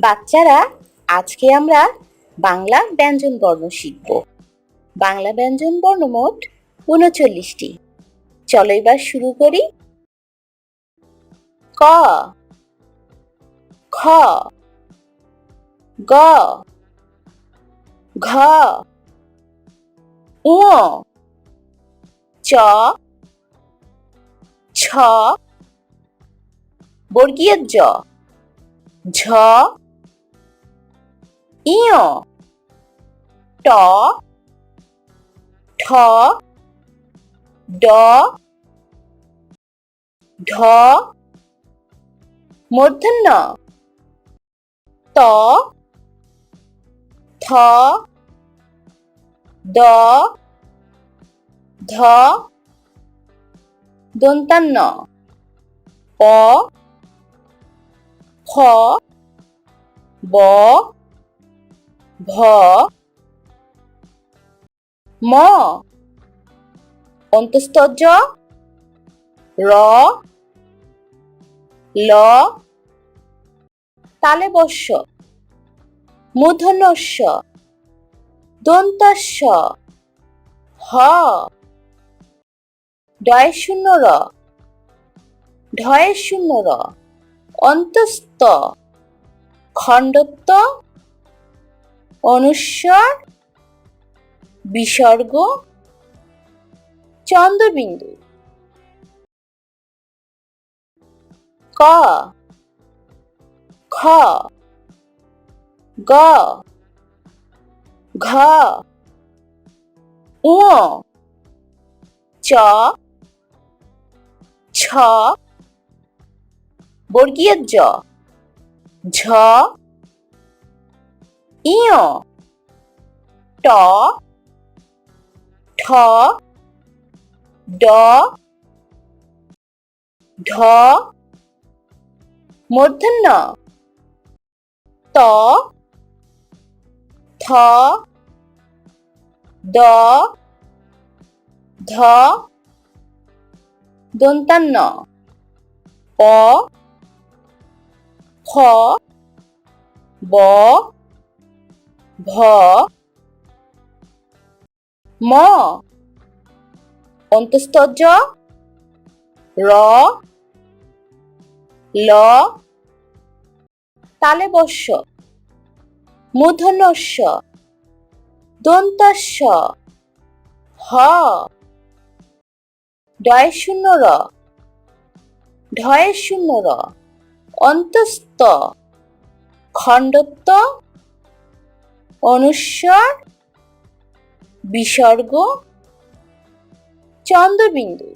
বাচ্চারা, আজকে আমরা বাংলা ব্যঞ্জন বর্ণ শিখব। বাংলা ব্যঞ্জন বর্ণ মোট ৩৯টি। চলো এবার শুরু করি। ক, খ, গ, ঘ, ঙ, চ, ছ, বর্গীয় জ, ঝ, ইয়, ট, ঠ, ড, ঢ, মূর্ধন্য ত, থ, দ, ধ, দন্তান্ন প, খ, ব, ভ, ম, অন্তস্থ জ, র, ল, তালব্য শ, মূর্ধন্য ষ, দন্ত্য স, হ, ডয় শূন্য র, ঢয়ে শূন্য র, অন্তস্থ, খণ্ডত্ব, অনুস্বর, বিসর্গ, চন্দ্রবিন্দু। ক, খ, গ, ঘ, ঙ, চ, ছ, বর্গীয় জ, ঝ, ইয়, ট, ঠ, ড, ঢ, মূর্ধন্য ত, থ, দ, ধ, দন্তান্ন প, খ, ব, ভ, ম, অন্তস্থ জ, র, ল, তালব্য শ, মূর্ধন্য ষ, দন্ত্য স, হ, ডয় শূন্য র, ঢয়ে শূন্য র, অন্তস্থ, খণ্ডত্ব, অনুস্বর, বিসর্গ, চন্দ্রবিন্দু।